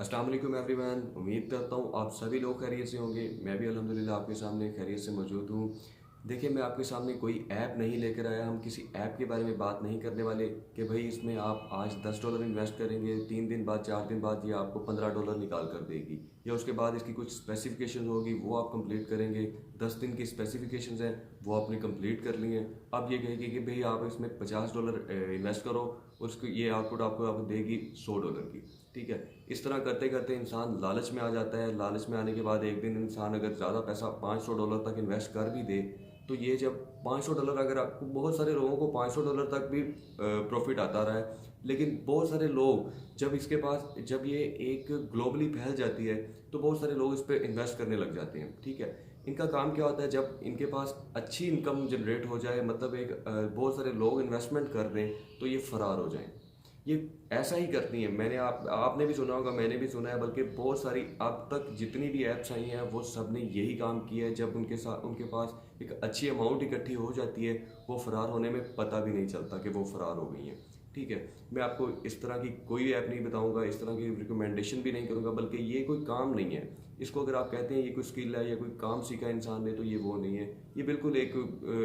अस्सलाम वालेकुम एवरीवन। उम्मीद करता हूँ आप सभी लोग खैरियत से होंगे। मैं भी अल्हम्दुलिल्लाह आपके सामने खैरियत से मौजूद हूँ। देखिए, मैं आपके सामने कोई ऐप नहीं लेकर आया। हम किसी ऐप के बारे में बात नहीं करने वाले कि भाई इसमें आप आज $10 इन्वेस्ट करेंगे, 3 दिन बाद 4 दिन बाद ये आपको $15 निकाल कर देगी, या उसके बाद इसकी कुछ स्पेसिफिकेशन होगी वो आप कंप्लीट करेंगे। 10 दिन की स्पेसिफिकेशंस हैं वो आपने कंप्लीट कर ली हैं। अब ये कहेगी कि भाई आप इसमें $50 इन्वेस्ट करो, उसको ये आउटपुट आपको देगी $100 की। ठीक है, इस तरह करते करते इंसान लालच में आ जाता है। लालच में आने के बाद एक दिन इंसान अगर ज़्यादा पैसा $500 तक इन्वेस्ट कर भी दे, तो ये जब $500, अगर आपको, बहुत सारे लोगों को $500 तक भी प्रॉफिट आता रहा है, लेकिन बहुत सारे लोग जब इसके पास, जब ये एक ग्लोबली फैल जाती है तो बहुत सारे लोग इस पर इन्वेस्ट करने लग जाते हैं। ठीक है, इनका काम क्या होता है, जब इनके पास अच्छी इनकम जनरेट हो जाए, मतलब एक बहुत सारे लोग इन्वेस्टमेंट कर दें, तो ये फरार हो जाएं। ये ऐसा ही करती हैं। आपने भी सुना होगा, मैंने भी सुना है, बल्कि बहुत सारी अब तक जितनी भी ऐप्स आई हैं वो सब ने यही काम किया है। जब उनके पास एक अच्छी अमाउंट इकट्ठी हो जाती है, वो फरार होने में पता भी नहीं चलता कि वो फरार हो गई हैं। ठीक है, मैं आपको इस तरह की कोई ऐप नहीं बताऊंगा, इस तरह की रिकमेंडेशन भी नहीं करूंगा, बल्कि ये कोई काम नहीं है। इसको अगर आप कहते हैं ये कोई स्किल है या कोई काम सीखा है इंसान ने, तो ये वो नहीं है। ये बिल्कुल एक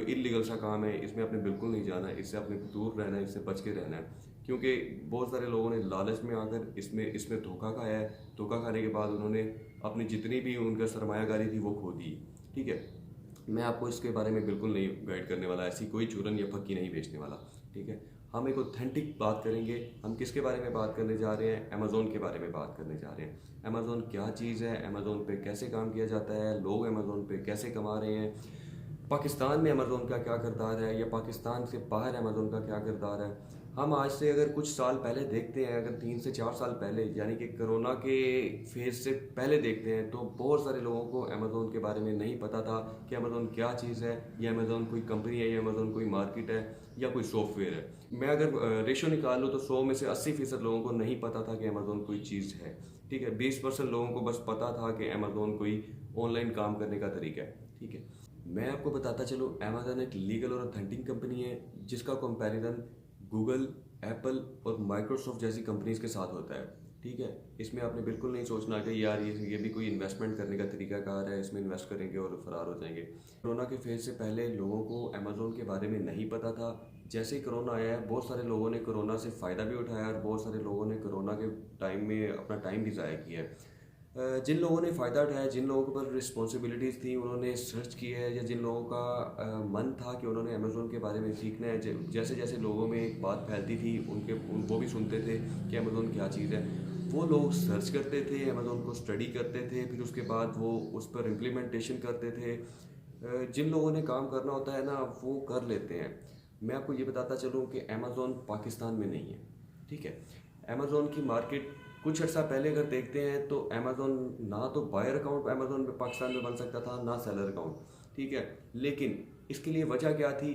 इलीगल सा काम है। इसमें आपने बिल्कुल नहीं जाना है, इससे आपने दूर रहना है, इससे बच के रहना है। क्योंकि बहुत सारे लोगों ने लालच में आकर इसमें इसमें धोखा खाया है। धोखा खाने के बाद उन्होंने अपनी जितनी भी उनका सरमायाकारी थी वो खो दी। ठीक है, मैं आपको इसके बारे में बिल्कुल नहीं गाइड करने वाला, ऐसी कोई चूरन या फक्की नहीं बेचने वाला। ठीक है, हम एक ऑथेंटिक बात करेंगे। हम किसके बारे में बात करने जा रहे हैं? अमेज़ोन के बारे में बात करने जा रहे हैं। अमेज़ोन क्या चीज़ है, अमेज़ोन पे कैसे काम किया जाता है, लोग अमेज़ोन पे कैसे कमा रहे हैं, पाकिस्तान में अमेज़ोन का क्या किरदार है, या पाकिस्तान से बाहर अमेज़ोन का क्या किरदार है। हम आज से अगर कुछ साल पहले देखते हैं, अगर 3 से 4 साल पहले, यानी कि कोरोना के फेज से पहले देखते हैं, तो बहुत सारे लोगों को अमेज़ोन के बारे में नहीं पता था कि अमेज़ोन क्या चीज़ है, या अमेज़ोन कोई कंपनी है, या अमेज़ोन कोई मार्केट है, या कोई सॉफ्टवेयर है। मैं अगर रेशो निकाल लूँ तो 100 में से 80% लोगों को नहीं पता था कि अमेज़ोन कोई चीज़ है। ठीक है, 20% लोगों को बस पता था कि अमेज़ोन कोई ऑनलाइन काम करने का तरीका है। ठीक है, मैं आपको बताता चलूँ, अमेज़न एक लीगल और ऑथेंटिक कंपनी है जिसका कंपैरिजन गूगल, एप्पल और माइक्रोसॉफ्ट जैसी कंपनीज के साथ होता है। ठीक है, इसमें आपने बिल्कुल नहीं सोचना कि यार ये भी कोई इन्वेस्टमेंट करने का तरीकाकार है, इसमें इन्वेस्ट करेंगे और फरार हो जाएंगे। कोरोना के फेज से पहले लोगों को अमेज़ोन के बारे में नहीं पता था। जैसे ही कोरोना आया है, बहुत सारे लोगों ने कोरोना से फ़ायदा भी उठाया, और बहुत सारे लोगों ने कोरोना के टाइम में अपना टाइम भी ज़ाया किया है। जिन लोगों ने फ़ायदा उठाया, जिन लोगों के ऊपर रिस्पॉन्सिबिलिटीज़ थी, उन्होंने सर्च किया है, या जिन लोगों का मन था कि उन्होंने अमेज़ोन के बारे में सीखना है, जैसे जैसे लोगों में एक बात फैलती थी, वो भी सुनते थे कि अमेज़ोन क्या चीज़ है, वो लोग सर्च करते थे, अमेज़ोन को स्टडी करते थे, फिर उसके बाद वो उस पर इम्प्लीमेंटेशन करते थे। जिन लोगों ने काम करना होता है ना, वो कर लेते हैं। मैं आपको ये बताता चलूँ कि अमेज़ोन पाकिस्तान में नहीं है। ठीक है, अमेज़ोन की मार्केट कुछ अर्सा पहले अगर देखते हैं तो अमेज़ोन, ना तो बायर अकाउंट अमेज़ोन में पाकिस्तान में बन सकता था, ना सेलर अकाउंट। ठीक है, लेकिन इसके लिए वजह क्या थी?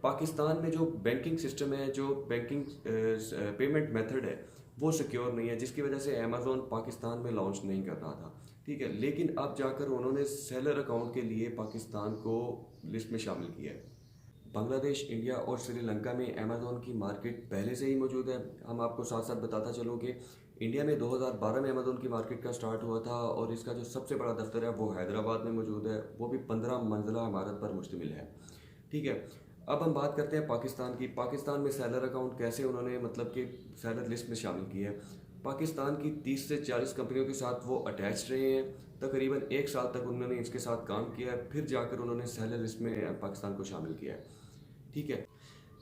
पाकिस्तान में जो बैंकिंग सिस्टम है, जो बैंकिंग पेमेंट मेथड है, वो सिक्योर नहीं है, जिसकी वजह से अमेज़ोन पाकिस्तान में लॉन्च नहीं कर रहा था। ठीक है, लेकिन अब जाकर उन्होंने सेलर अकाउंट के लिए पाकिस्तान को लिस्ट में शामिल किया है। बांग्लादेश, इंडिया और श्रीलंका में अमेज़ोन की मार्केट पहले से ही मौजूद है। हम आपको साथ साथ बताता चलूँ कि इंडिया में 2012 में अमेज़ोन की मार्केट का स्टार्ट हुआ था, और इसका जो सबसे बड़ा दफ्तर है वो हैदराबाद में मौजूद है, वो भी 15 मंजिला इमारत पर मुश्तमिल है। ठीक है, अब हम बात करते हैं पाकिस्तान की। पाकिस्तान में सेलर अकाउंट कैसे उन्होंने, मतलब कि सेलर लिस्ट में शामिल किया है। पाकिस्तान की 30 से 40 कंपनियों के साथ वो अटैच रहे हैं। तकरीबन 1 साल तक उन्होंने इसके साथ काम किया है, फिर जाकर उन्होंने सेलर लिस्ट में पाकिस्तान को शामिल किया है। ठीक है,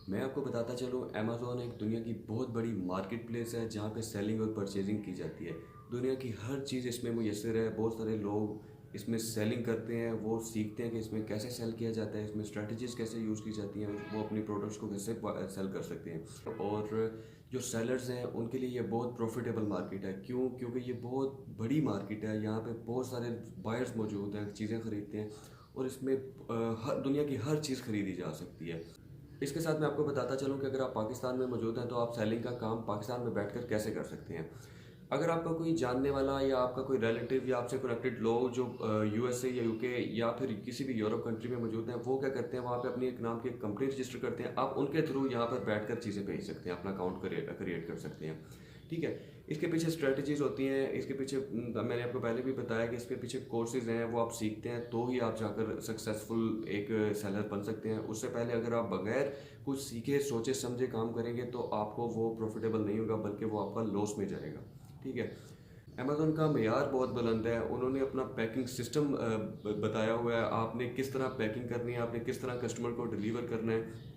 मैं आपको बताता चलूँ, अमेज़ोन एक दुनिया की बहुत बड़ी मार्केट प्लेस है जहाँ पे सेलिंग और परचेजिंग की जाती है। दुनिया की हर चीज़ इसमें मुयस्सर है। बहुत सारे लोग इसमें सेलिंग करते हैं, वो सीखते हैं कि इसमें कैसे सेल किया जाता है, इसमें स्ट्रेटजीज कैसे यूज़ की जाती हैं, वो अपनी प्रोडक्ट्स को कैसे सेल कर सकते हैं। और जो सेलर्स हैं उनके लिए ये बहुत प्रॉफिटेबल मार्केट है। क्यों? क्योंकि ये बहुत बड़ी मार्केट है, यहाँ पे बहुत सारे बायर्स मौजूद हैं, चीज़ें ख़रीदते हैं, और इसमें हर दुनिया की हर चीज़ ख़रीदी जा सकती है। इसके साथ मैं आपको बताता चलूँ कि अगर आप पाकिस्तान में मौजूद हैं तो आप सेलिंग का काम पाकिस्तान में बैठकर कैसे कर सकते हैं। अगर आपका कोई जानने वाला या आपका कोई रिलेटिव या आपसे कनेक्टेड लोग जो यूएसए या यूके या फिर किसी भी यूरोप कंट्री में मौजूद हैं, वो क्या करते हैं, वहाँ पे अपनी एक नाम की एक कंपनी रजिस्टर करते हैं। आप उनके थ्रू यहाँ पर बैठकर चीज़ें भेज सकते हैं, अपना अकाउंट क्रिएट कर सकते हैं। ठीक है, इसके पीछे स्ट्रेटजीज होती हैं, इसके पीछे मैंने आपको पहले भी बताया कि इसके पीछे कोर्सेज हैं, वो आप सीखते हैं तो ही आप जाकर सक्सेसफुल एक सेलर बन सकते हैं। उससे पहले अगर आप बगैर कुछ सीखे सोचे समझे काम करेंगे तो आपको वो प्रॉफिटेबल नहीं होगा, बल्कि वो आपका लॉस में जाएगा। ठीक है। अमेज़ोन का मेयार बहुत बुलंद है, उन्होंने अपना पैकिंग सिस्टम बताया हुआ है, आपने किस तरह पैकिंग करनी है, आपने किस तरह कस्टमर को डिलीवर करना है।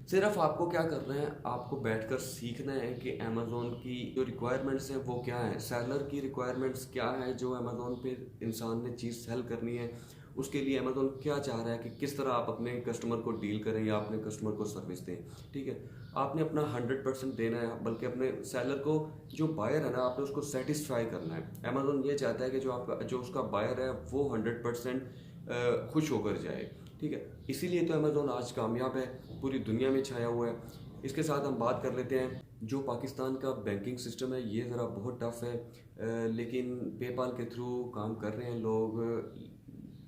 सिर्फ आपको क्या करना है, आपको बैठकर सीखना है कि अमेज़ोन की जो रिक्वायरमेंट्स हैं वो क्या हैं, सेलर की रिक्वायरमेंट्स क्या है, जो अमेज़ोन पे इंसान ने चीज़ सेल करनी है उसके लिए अमेज़ोन क्या चाह रहा है कि किस तरह आप अपने कस्टमर को डील करें या अपने कस्टमर को सर्विस दें। ठीक है। आपने अपना 100% देना है, बल्कि अपने सेलर को, जो बायर है ना, आपने उसको सेटिस्फाई करना है। अमेज़ोन ये चाहता है कि जो उसका बायर है वो 100% खुश होकर जाए। ठीक है। इसीलिए तो अमेज़ोन आज कामयाब है, पूरी दुनिया में छाया हुआ है। इसके साथ हम बात कर लेते हैं, जो पाकिस्तान का बैंकिंग सिस्टम है ये ज़रा बहुत टफ है, लेकिन पेपाल के थ्रू काम कर रहे हैं लोग।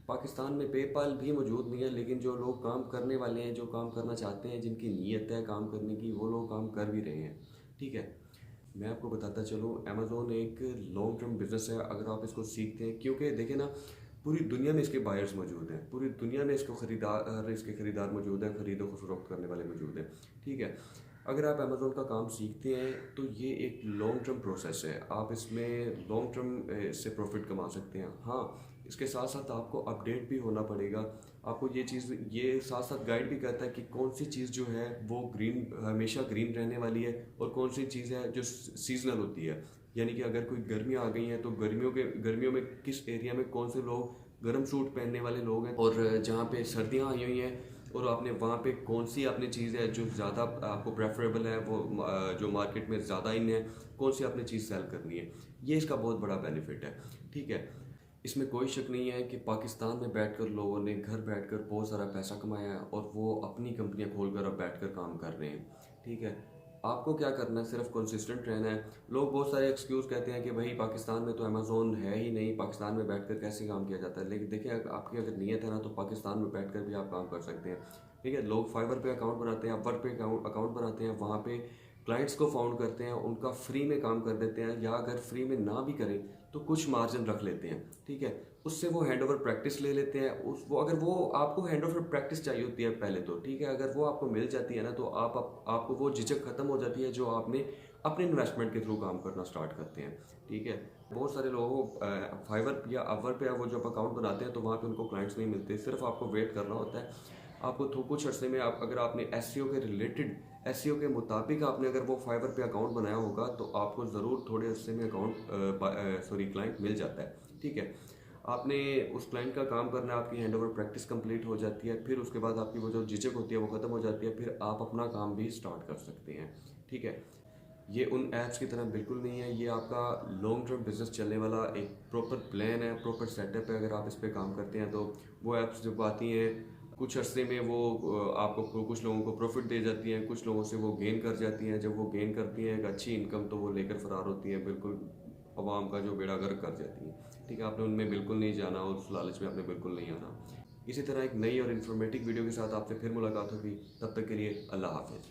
पाकिस्तान में पेपाल भी मौजूद नहीं है, लेकिन जो लोग काम करने वाले हैं, जो काम करना चाहते हैं, जिनकी नीयत है काम करने की, वो लोग काम कर भी रहे हैं। ठीक है। मैं आपको बताता चलूँ, अमेज़ोन एक लॉन्ग टर्म बिजनेस है अगर आप इसको सीखते हैं, क्योंकि देखें ना, पूरी दुनिया में इसके बायर्स मौजूद हैं, पूरी दुनिया में इसके खरीदार मौजूद हैं, खरीदो फरोख्त करने वाले मौजूद हैं। ठीक है। अगर आप अमेज़ोन का काम सीखते हैं तो ये एक लॉन्ग टर्म प्रोसेस है, आप इसमें लॉन्ग टर्म से प्रॉफिट कमा सकते हैं। हाँ, इसके साथ साथ आपको अपडेट भी होना पड़ेगा। आपको ये साथ साथ गाइड भी करता है कि कौन सी चीज़ जो है वो हमेशा ग्रीन रहने वाली है, और कौन सी चीज़ है जो सीजनल होती है। यानी कि अगर कोई गर्मियाँ आ गई हैं तो गर्मियों में किस एरिया में कौन से लोग गर्म सूट पहनने वाले लोग हैं, और जहाँ पे सर्दियाँ आई हुई हैं और आपने वहाँ पे कौन सी आपने चीज़ है जो ज़्यादा आपको प्रेफरेबल है, वो जो मार्केट में ज़्यादा इन है, कौन सी आपने चीज़ सेल करनी है। ये इसका बहुत बड़ा बेनिफिट है। ठीक है। इसमें कोई शक नहीं है कि पाकिस्तान में बैठकर लोगों ने घर बैठकर बहुत सारा पैसा कमाया है, और वो अपनी कंपनियां खोलकर अब बैठकर काम कर रहे हैं। ठीक है। आपको क्या करना है, सिर्फ कंसिस्टेंट रहना है। लोग बहुत सारे एक्सक्यूज़ कहते हैं कि भाई पाकिस्तान में तो अमेज़ोन है ही नहीं, पाकिस्तान में बैठकर कैसे काम किया जाता है। लेकिन देखिए, आपकी अगर नीयत है ना, तो पाकिस्तान में बैठकर भी आप काम कर सकते हैं। ठीक है। लोग फाइवर पे अकाउंट बनाते हैं, वर्क पे अकाउंट बनाते हैं, वहाँ पे क्लाइंट्स को फाउंड करते हैं, उनका फ्री में काम कर देते हैं, या अगर फ्री में ना भी करें तो कुछ मार्जिन रख लेते हैं। ठीक है। उससे वो हैंड ओवर प्रैक्टिस ले लेते हैं। अगर वो आपको हैंड ओवर प्रैक्टिस चाहिए होती है पहले तो, ठीक है, अगर वो आपको मिल जाती है ना, तो आपको वो झिझक खत्म हो जाती है जो आपने अपने इन्वेस्टमेंट के थ्रू काम करना स्टार्ट करते हैं। ठीक है। बहुत सारे लोगों फाइवर या अवर पे वो जब अकाउंट बनाते हैं तो वहाँ पे उनको क्लाइंट्स नहीं मिलते, सिर्फ आपको वेट करना होता है। आपको कुछ अर्से में अगर आपने एसईओ के रिलेटेड, एसईओ के मुताबिक आपने अगर वो फाइवर पे अकाउंट बनाया होगा तो आपको ज़रूर थोड़े अर्से में क्लाइंट मिल जाता है। ठीक है। आपने उस क्लाइंट का काम करना है, आपकी हैंड ओवर प्रैक्टिस कंप्लीट हो जाती है, फिर उसके बाद आपकी वो जो झिझक होती है वो ख़त्म हो जाती है, फिर आप अपना काम भी स्टार्ट कर सकते हैं। ठीक है। ये उन ऐप्स की तरह बिल्कुल नहीं है, ये आपका लॉन्ग टर्म बिजनेस चलने वाला एक प्रॉपर प्लान है, प्रॉपर सेटअप है। अगर आप इस पर काम करते हैं तो वो ऐप्स जब आती हैं कुछ अर्से में वो आपको कुछ लोगों को प्रॉफिट दे जाती हैं, कुछ लोगों से वो गेन कर जाती हैं। जब वो गेन करती हैं एक अच्छी इनकम, तो वो लेकर फरार होती हैं, बिल्कुल अवाम का जो बेड़ा गर्क कर जाती हैं। ठीक है। आपने उनमें बिल्कुल नहीं जाना और उस लालच में आपने बिल्कुल नहीं आना। इसी तरह एक नई और इन्फॉर्मेटिव वीडियो के साथ आपसे फिर मुलाकात होगी। तब तक के लिए अल्लाह हाफिज़।